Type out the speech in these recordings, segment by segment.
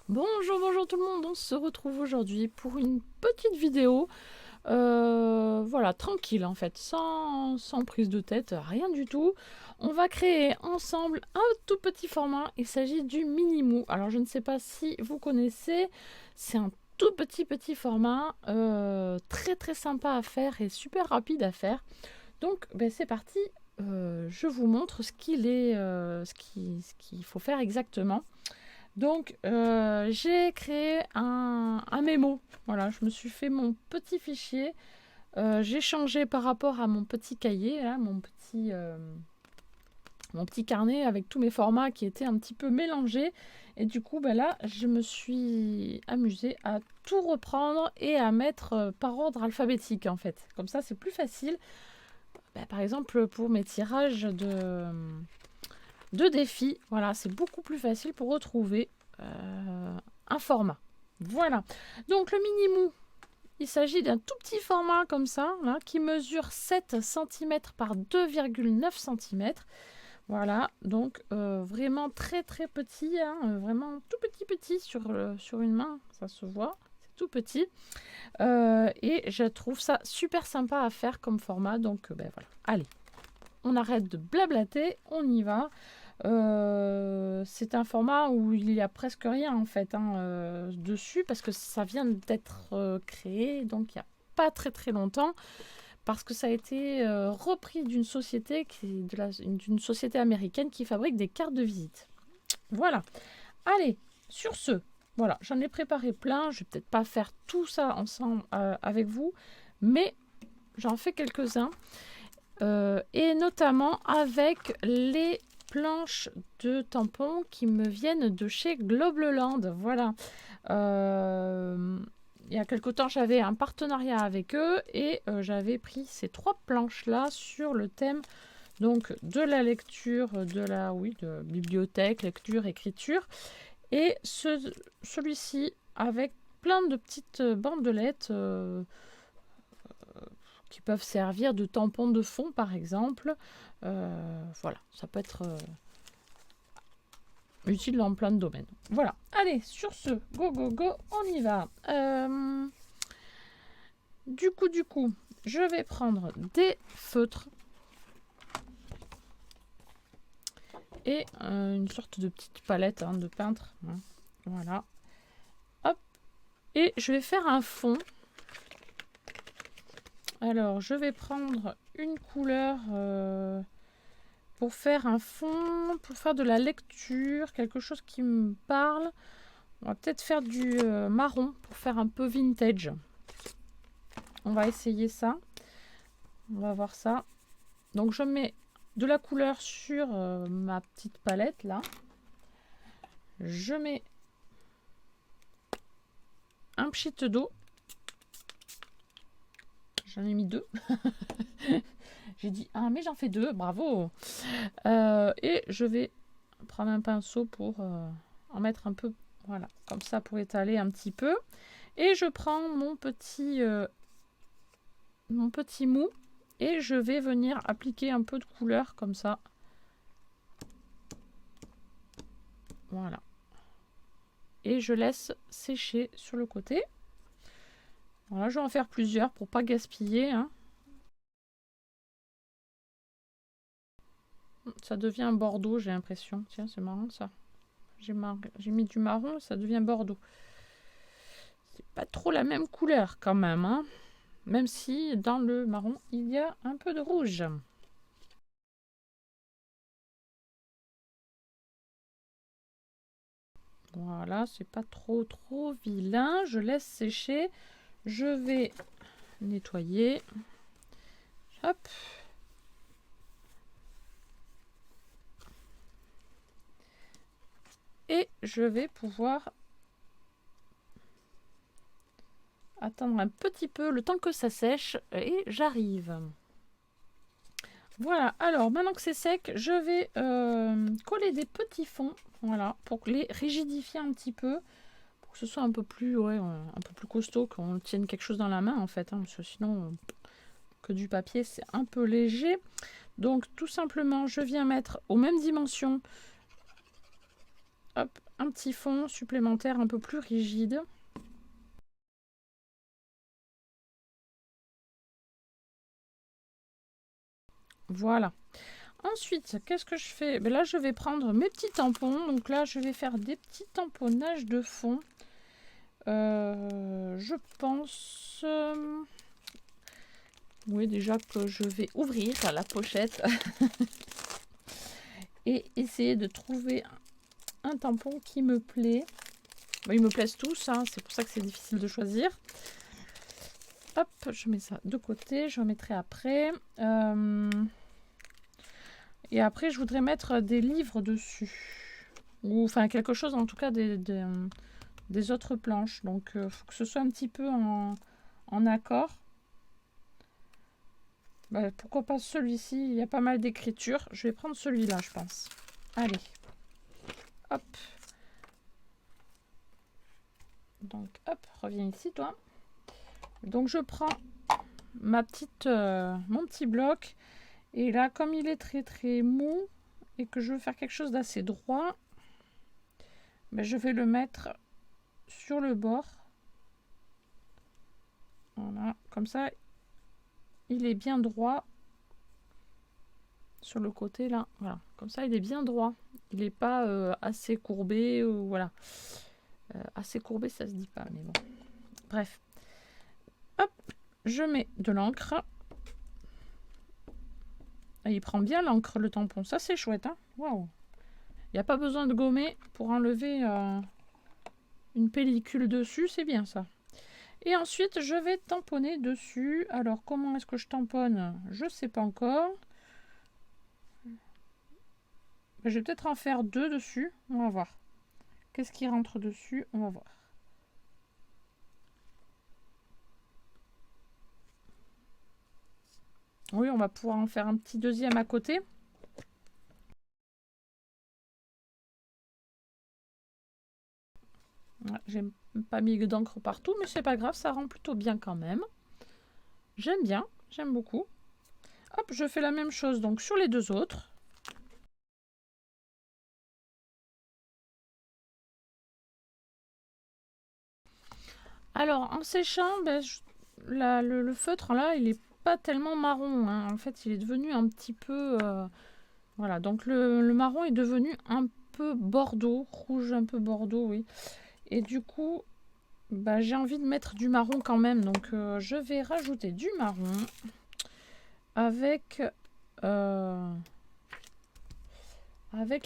Bonjour tout le monde, on se retrouve aujourd'hui pour une petite vidéo, voilà, tranquille en fait, sans prise de tête, rien du tout. On va créer ensemble un tout petit format, il s'agit du Minimou. Alors je ne sais pas si vous connaissez, c'est un tout petit format, très sympa à faire et super rapide à faire. Donc ben, c'est parti, je vous montre ce qu'il faut faire exactement. Donc, j'ai créé un mémo. Voilà, je me suis fait mon petit fichier. J'ai changé par rapport à mon petit cahier, là, mon petit carnet avec tous mes formats qui étaient un petit peu mélangés. Et du coup, ben là, je me suis amusée à tout reprendre et à mettre par ordre alphabétique, en fait. Comme ça, c'est plus facile. Ben, par exemple, pour mes tirages de défis, voilà, c'est beaucoup plus facile pour retrouver un format. Voilà. Donc le Minimou, il s'agit d'un tout petit format comme ça, là, qui mesure 7 cm par 2,9 cm. Voilà, donc vraiment très petit, hein, vraiment tout petit sur une main, ça se voit, c'est tout petit. Et je trouve ça super sympa à faire comme format, donc ben voilà. Allez, on arrête de blablater, on y va. C'est un format où il n'y a presque rien en fait dessus parce que ça vient d'être créé donc il n'y a pas très longtemps parce que ça a été repris d'une société d'une société américaine qui fabrique des cartes de visite. Voilà. Allez, sur ce, voilà, j'en ai préparé plein. Je vais peut-être pas faire tout ça ensemble avec vous, mais j'en fais quelques-uns. Et notamment avec les planches de tampons qui me viennent de chez Globleland. Voilà. Il y a quelque temps, j'avais un partenariat avec eux et j'avais pris ces 3 planches-là sur le thème donc de la lecture, de bibliothèque, lecture, écriture. Et celui-ci avec plein de petites bandelettes qui peuvent servir de tampons de fond, par exemple. Voilà, ça peut être utile dans plein de domaines. Voilà, allez, sur ce, go, on y va. Du coup, je vais prendre des feutres et une sorte de petite palette de peintre. Hein. Voilà. Hop. Et je vais faire un fond. Alors, je vais prendre une couleur pour faire un fond, pour faire de la lecture, quelque chose qui me parle. On va peut-être faire du marron pour faire un peu vintage. On va essayer ça. On va voir ça. Donc, je mets de la couleur sur ma petite palette là. Je mets un pchit d'eau. J'en ai mis 2. J'ai dit ah mais j'en fais 2, bravo. Et je vais prendre un pinceau pour en mettre un peu, voilà, comme ça pour étaler un petit peu. Et je prends mon petit mou et je vais venir appliquer un peu de couleur comme ça. Voilà. Et je laisse sécher sur le côté. Voilà, je vais en faire plusieurs pour pas gaspiller. Hein. Ça devient bordeaux, j'ai l'impression. Tiens, c'est marrant ça. J'ai mis du marron, ça devient bordeaux. C'est pas trop la même couleur quand même. Hein. Même si dans le marron, il y a un peu de rouge. Voilà, c'est pas trop vilain. Je laisse sécher. Je vais nettoyer. Hop. Et je vais pouvoir attendre un petit peu le temps que ça sèche et j'arrive. Voilà, alors maintenant que c'est sec, je vais coller des petits fonds, voilà, pour les rigidifier un petit peu, pour que ce soit un peu plus, un peu plus costaud, qu'on tienne quelque chose dans la main en fait, parce que sinon, que du papier, c'est un peu léger. Donc tout simplement, je viens mettre aux mêmes dimensions, hop, un petit fond supplémentaire un peu plus rigide. Voilà. Ensuite, qu'est-ce que je fais? Ben là, je vais prendre mes petits tampons. Donc là, je vais faire des petits tamponnages de fond. Je pense... oui, déjà que je vais ouvrir la pochette et essayer de trouver un tampon qui me plaît. Bon, ils me plaisent tous, hein, c'est pour ça que c'est difficile de choisir. Hop, je mets ça de côté, je remettrai après. Et après, je voudrais mettre des livres dessus. Ou enfin quelque chose, en tout cas, des autres planches. Donc, il faut que ce soit un petit peu en accord. Bah, pourquoi pas celui-ci? Il y a pas mal d'écriture. Je vais prendre celui-là, je pense. Allez. Hop. Donc, hop, reviens ici, toi. Donc, je prends mon petit bloc. Et là, comme il est très, très mou et que je veux faire quelque chose d'assez droit, ben, je vais le mettre sur le bord. Voilà, comme ça, il est bien droit. Sur le côté, là, voilà. Comme ça, il est bien droit. Il n'est pas assez courbé, ou voilà. Assez courbé, ça se dit pas, mais bon. Bref. Hop, je mets de l'encre. Il prend bien l'encre, le tampon. Ça, c'est chouette, hein. Waouh. Il n'y a pas besoin de gommer pour enlever une pellicule dessus. C'est bien, ça. Et ensuite, je vais tamponner dessus. Alors, comment est-ce que je tamponne? Je ne sais pas encore. Je vais peut-être en faire 2 dessus. On va voir. Qu'est-ce qui rentre dessus? On va voir. Oui, on va pouvoir en faire un petit deuxième à côté. J'ai pas mis d'encre partout, mais c'est pas grave, ça rend plutôt bien quand même. J'aime bien, j'aime beaucoup. Hop, je fais la même chose donc sur les 2 autres. Alors, en séchant, ben, le feutre là, il est pas tellement marron, hein. En fait, il est devenu un petit peu... voilà, donc le marron est devenu un peu bordeaux, rouge un peu bordeaux, oui. Et du coup, bah, j'ai envie de mettre du marron quand même, donc je vais rajouter du marron avec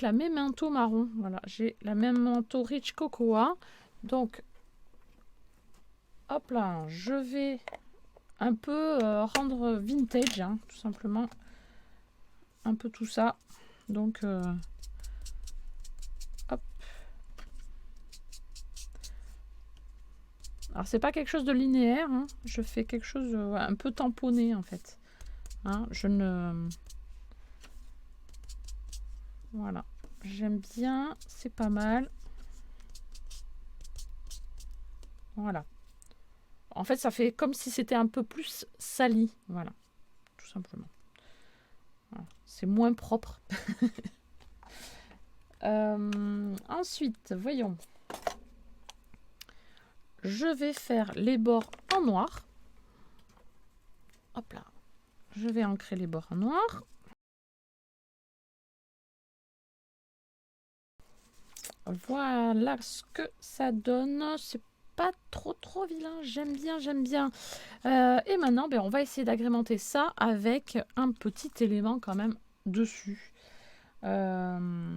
la Memento marron. Voilà, j'ai la Memento Rich Cocoa. Donc, hop là, je vais un peu rendre vintage, hein, tout simplement. Un peu tout ça. Donc, hop. Alors, c'est pas quelque chose de linéaire, hein. Je fais quelque chose un peu tamponné, en fait. Hein, je ne... Voilà. J'aime bien, c'est pas mal. Voilà. En fait, ça fait comme si c'était un peu plus sali. Voilà. Tout simplement. Voilà. C'est moins propre. Ensuite, voyons. Je vais faire les bords en noir. Hop là. Je vais ancrer les bords en noir. Voilà ce que ça donne. C'est pas trop vilain. J'aime bien, j'aime bien. Et maintenant, ben, on va essayer d'agrémenter ça avec un petit élément quand même dessus. Que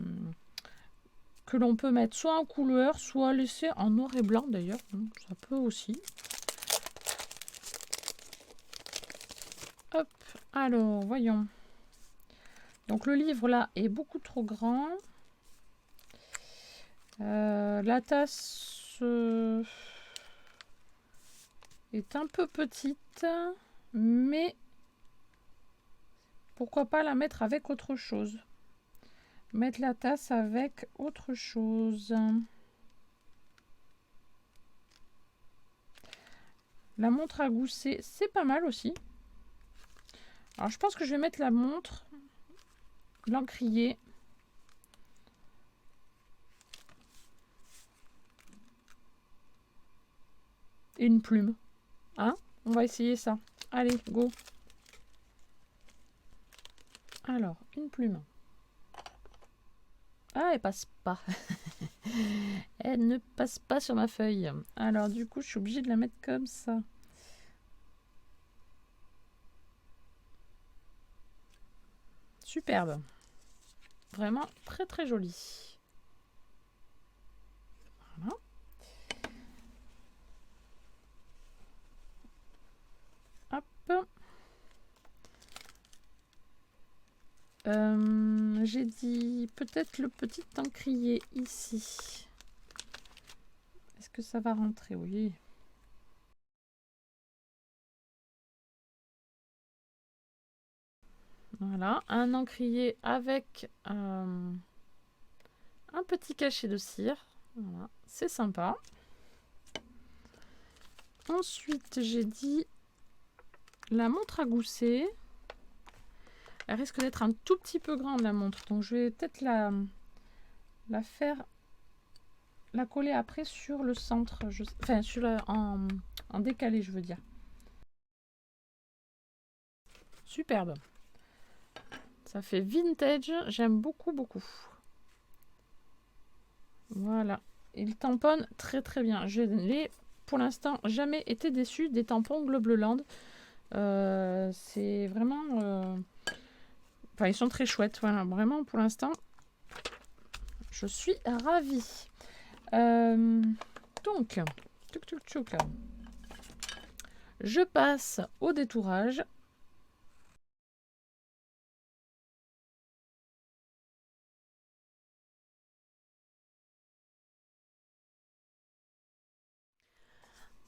l'on peut mettre soit en couleur, soit laisser en noir et blanc d'ailleurs. Ça peut aussi. Hop, alors, voyons. Donc le livre là est beaucoup trop grand. La tasse est un peu petite, mais pourquoi pas la mettre avec autre chose? Mettre la tasse avec autre chose. La montre à gousset, c'est pas mal aussi. Alors je pense que je vais mettre la montre, l'encrier. et une plume. Hein? On va essayer ça. Allez, go. Alors, une plume. Ah, elle passe pas. Elle ne passe pas sur ma feuille. Alors, du coup, je suis obligée de la mettre comme ça. Superbe. Vraiment très très joli. Voilà. Hop. J'ai dit peut-être le petit encrier ici. Est-ce que ça va rentrer? Oui. Voilà, un encrier avec un petit cachet de cire. Voilà, c'est sympa. Ensuite, j'ai dit la montre à gousset. Elle risque d'être un tout petit peu grande, la montre. Donc, je vais peut-être la coller après sur le centre. Enfin, en décalé, je veux dire. Superbe. Ça fait vintage. J'aime beaucoup, beaucoup. Voilà. Il tamponne très, très bien. Je n'ai, pour l'instant, jamais été déçue des tampons Globleland. C'est vraiment... Enfin, ils sont très chouettes. Voilà, vraiment, pour l'instant, je suis ravie. Donc, je passe au détourage.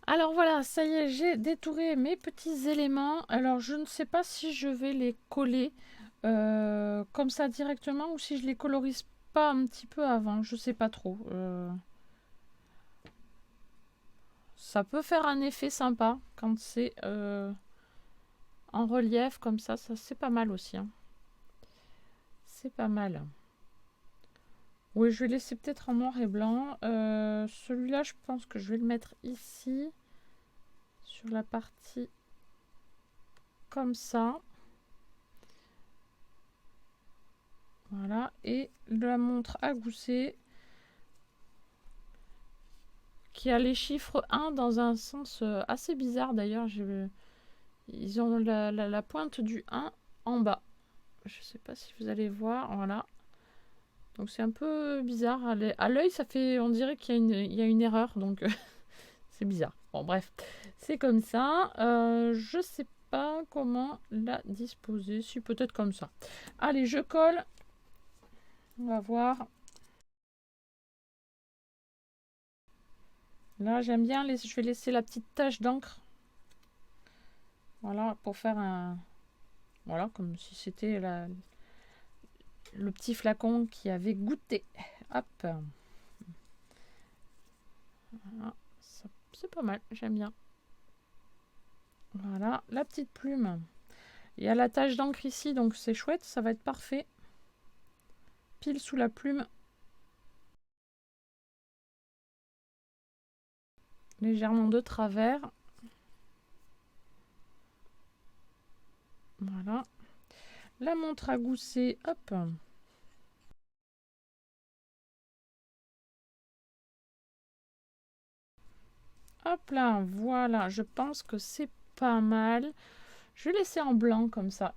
Alors voilà, ça y est, j'ai détouré mes petits éléments. Alors, je ne sais pas si je vais les coller comme ça directement ou si je les colorise pas un petit peu avant. Je sais pas trop. Ça peut faire un effet sympa quand c'est en relief comme ça c'est pas mal aussi. Hein. C'est pas mal. Oui, je vais laisser peut-être en noir et blanc. Celui-là, je pense que je vais le mettre ici, sur la partie comme ça. Voilà, et la montre à gousset qui a les chiffres 1 dans un sens assez bizarre d'ailleurs. Ils ont la pointe du 1 en bas. Je sais pas si vous allez voir, voilà. Donc c'est un peu bizarre. À l'œil, ça fait, on dirait qu'il y a une erreur, donc c'est bizarre. Bon, bref, c'est comme ça. Je sais pas comment la disposer. Si, peut-être comme ça. Allez, je colle. On va voir. Là, j'aime bien. Je vais laisser la petite tache d'encre. Voilà, pour faire un... Voilà, comme si c'était le petit flacon qui avait goûté. Hop. Voilà, c'est pas mal, j'aime bien. Voilà, la petite plume. Il y a la tache d'encre ici, donc c'est chouette, ça va être parfait. Pile sous la plume. Légèrement de travers. Voilà. La montre à gousset, hop. Hop là, voilà, je pense que c'est pas mal. Je vais laisser en blanc comme ça.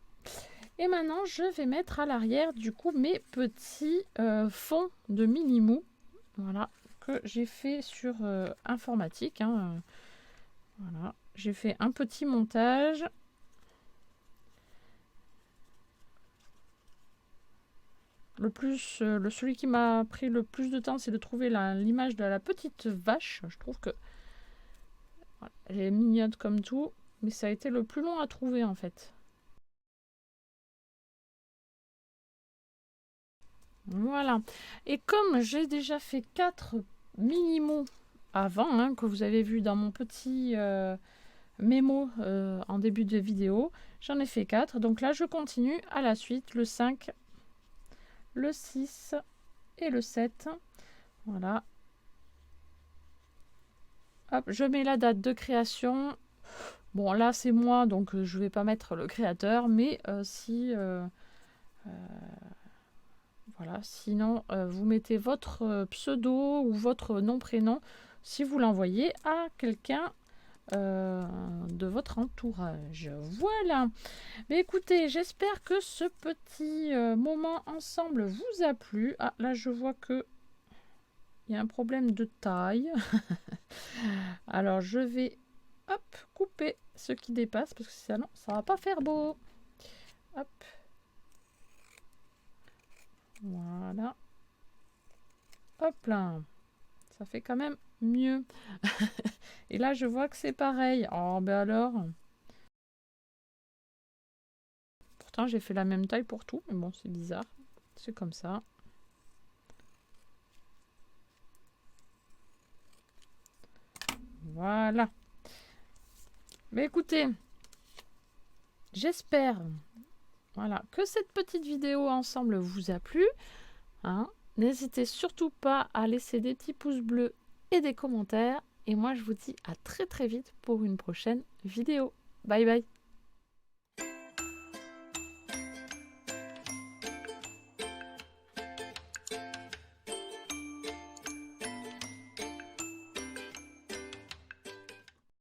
Et maintenant, je vais mettre à l'arrière, du coup, mes petits fonds de mini-mou. Voilà, que j'ai fait sur informatique. Hein, voilà, j'ai fait un petit montage. Celui qui m'a pris le plus de temps, c'est de trouver l'image de la petite vache. Je trouve que voilà, elle est mignonne comme tout, mais ça a été le plus long à trouver en fait. Voilà. Et comme j'ai déjà fait 4 mini-mots avant, hein, que vous avez vu dans mon petit mémo en début de vidéo, j'en ai fait 4. Donc là, je continue à la suite, le 5, le 6 et le 7. Voilà. Hop, je mets la date de création. Bon, là, c'est moi, donc je ne vais pas mettre le créateur, mais si... voilà, sinon, vous mettez votre pseudo ou votre nom-prénom si vous l'envoyez à quelqu'un de votre entourage. Voilà. Mais écoutez, j'espère que ce petit moment ensemble vous a plu. Ah, là, je vois que il y a un problème de taille. Alors, je vais hop, couper ce qui dépasse parce que sinon, ça va pas faire beau. Hop. Voilà. Hop là. Ça fait quand même mieux. Et là, je vois que c'est pareil. Oh, ben alors. Pourtant, j'ai fait la même taille pour tout. Mais bon, c'est bizarre. C'est comme ça. Voilà. Mais écoutez, j'espère voilà, que cette petite vidéo ensemble vous a plu. Hein. N'hésitez surtout pas à laisser des petits pouces bleus et des commentaires. Et moi, je vous dis à très très vite pour une prochaine vidéo. Bye bye.